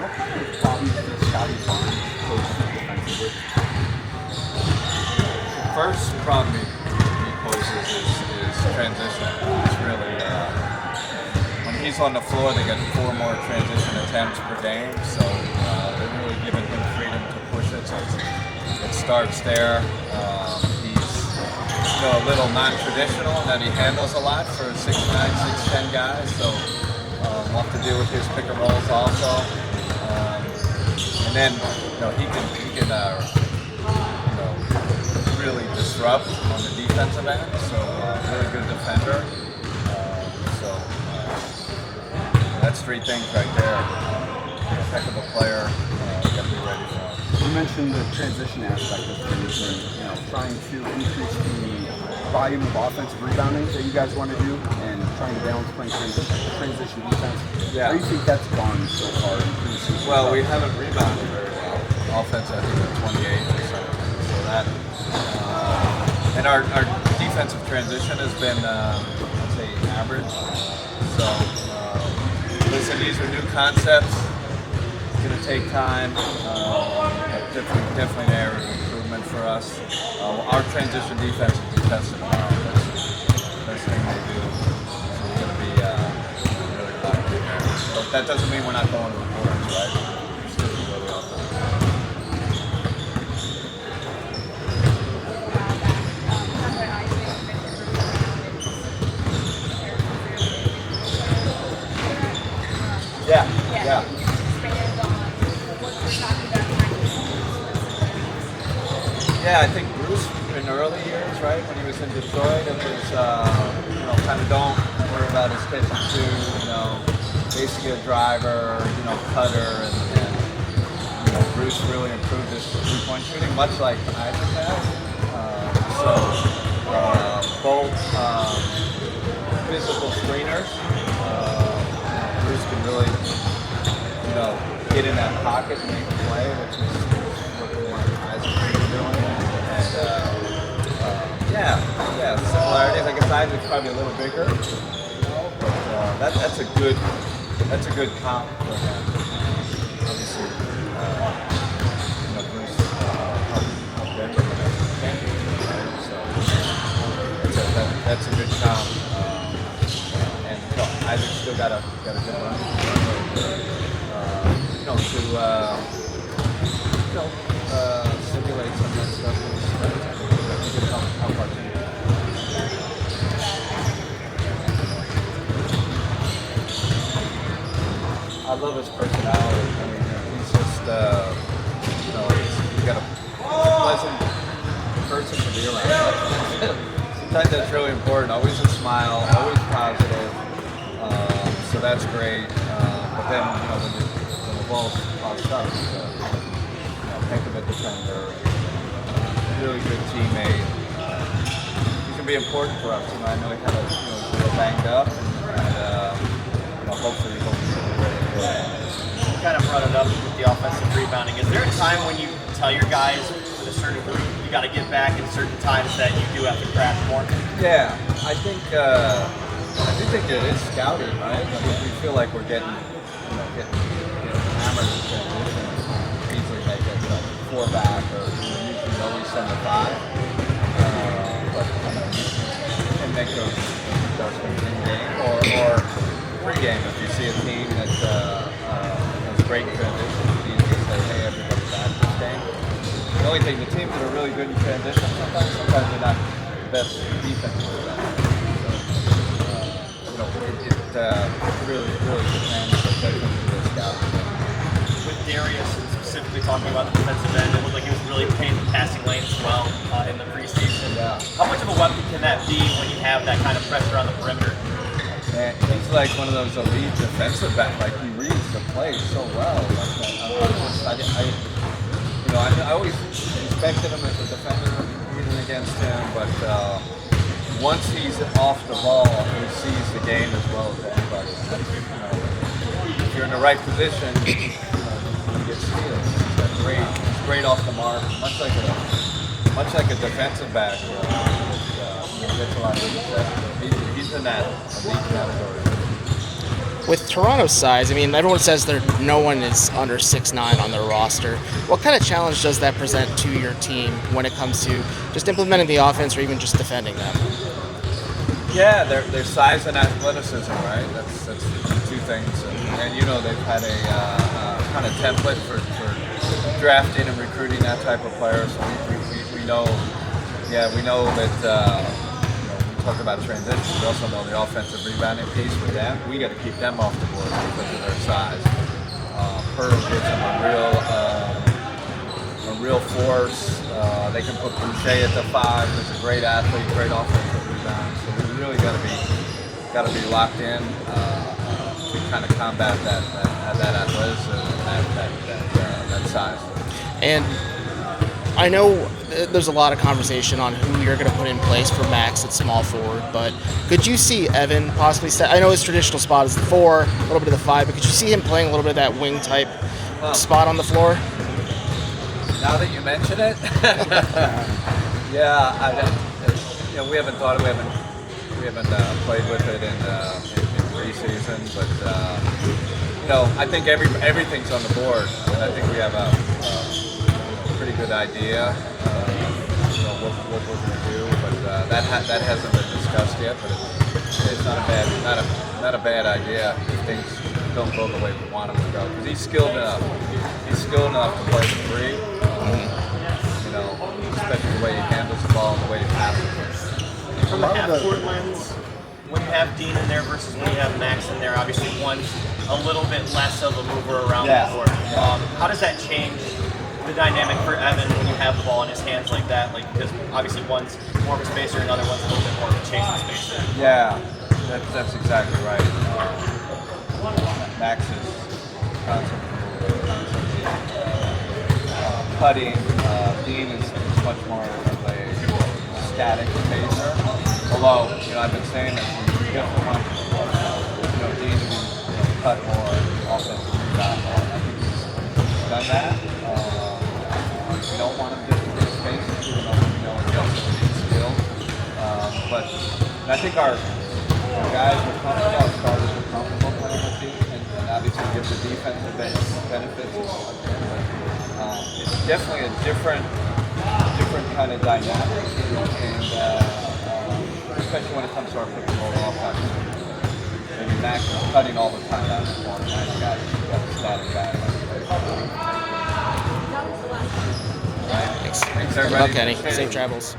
What kind of problems does Scotty Barnes pose defensively? The first problem he poses is transition. It's really when he's on the floor, they get 4 more transition attempts per game, so they're really giving him freedom to push it. So it starts there. He's a little non-traditional in that he handles a lot for 6'9", 6'10" guys. So we'll have to deal with his pick and rolls also. And then he can really disrupt on the defensive end. So really good defender. That's 3 things right there. Heck of a player. Got to be ready for him. You mentioned the transition aspect of things, and trying to increase the volume of offensive rebounding that you guys want to do, and trying to balance playing transition defense. Yeah. How do you think that's gone so far in preseason? Well, we haven't rebounded very well. Offense, I think, we're 28 or something. So that, and our defensive transition has been, I'd say, average. So, listen, these are new concepts. It's going to take time. Definitely an area of improvement for us. Our transition defense is defensive. That's the best thing they do. So we're going to be really locked in there. But that doesn't mean we're not going to the boards, right? We're still going to go the offense. Yeah. Yeah, I think Bruce in early years, right, when he was in Detroit, it was, kind of don't worry about his catching shoot, basically a driver, cutter, and Bruce really improved his 3-point shooting, much like Isaac has. Both physical screeners. Bruce can really, get in that pocket and make a play, which is what we want Isaac to be doing. And similarities. I guess Isaac's probably a little bigger, but that's a good comp for him. Obviously, Bruce helped Denver win a championship, right? So that's a good comp. And Isaac's still got a good run. Simulate some of that stuff. Help our team. I love his personality. I mean, he's just, he's got a pleasant person to be around. Sometimes that's really important. Always a smile, always positive. So that's great. But then, when the ball's tossed up, he's a heck of a defender, really good teammate. He can be important for us. I know he kind of he's a little banged up, and hopefully he'll be ready to play. You kind of brought it up with the offensive rebounding. Is there a time when you tell your guys with a certain group you got to get back in certain times that you do have to crash more? Yeah, I think it is scouted, right? I mean, we feel like we're getting hammered in transition. Easily make it 4 back, or usually always send a 5. But you can make those adjustments in game or pre-game if you see a team that has great transition. It's easy to say, hey, everybody's back this game. The only thing, the teams that are really good in transition, sometimes they're not the best defensively. It really depends, especially with the scouting. With Darius, and specifically talking about the defensive end, it looked like he was really painting the passing lane as well in the preseason. Yeah. How much of a weapon can that be when you have that kind of pressure on the perimeter? Man, he's like one of those elite defensive backs. Like, he reads the play so well. I always respected him as a defender, competing against him, but once he's off the ball, he sees the game as well as anybody. If you're in the right position, you get steals. He's great off the mark, much like a defensive back. He gets a lot of interceptions. He's in that elite category. With Toronto's size, I mean, everyone says no one is under 6'9" on their roster. What kind of challenge does that present to your team when it comes to just implementing the offense or even just defending them? Yeah, their size and athleticism, right? That's the two things. And you know, they've had a kind of template for drafting and recruiting that type of player. So we know, we know that. We talk about transition. We also know the offensive rebounding piece with them. We got to keep them off the board because of their size. Pearl gives them a real force. They can put Boucher at the 5. He's a great athlete, great offensive rebound. So we really got to be locked in to kind of combat that athleticism and that size. And I know there's a lot of conversation on who you're going to put in place for Max at small forward, but could you see Evan possibly I know his traditional spot is the 4, a little bit of the 5, but could you see him playing a little bit of that wing type spot on the floor? Now that you mention it, we haven't thought of it. We haven't played with it in preseason, but I think everything's on the board, and I think we have a pretty good idea what we're going to do, but that hasn't been discussed yet. But it's not a bad idea if things don't go the way we want them to go, because he's skilled enough. He's skilled enough to play the 3. Especially the way he handles the ball and the way he passes it. From the half-court lens, when you have Dean in there versus when you have Max in there, obviously one's a little bit less of a mover around the court. How does that change the dynamic for Evan when you have the ball in his hands like that? Like, because obviously one's more of a spacer, and another one's a little bit more of a chasing spacer. Yeah, that's exactly right. Max is constantly cutting. Dean is much more of a static pacer. Although, I've been saying that we definitely want Dean to be cut more offensive rebound more. I think he's done that. We don't want him to get space, even though we know he has skill. But I think our guys are comfortable, our starters are comfortable playing with Dean, and obviously give the defensive benefits. It's definitely a different kind of dynamic, and especially when it comes to our pick and roll offense. Maybe Max is cutting all the time out of the ball. Now you got a static guy. Thanks. Thanks everybody. Kenny. Safe travels.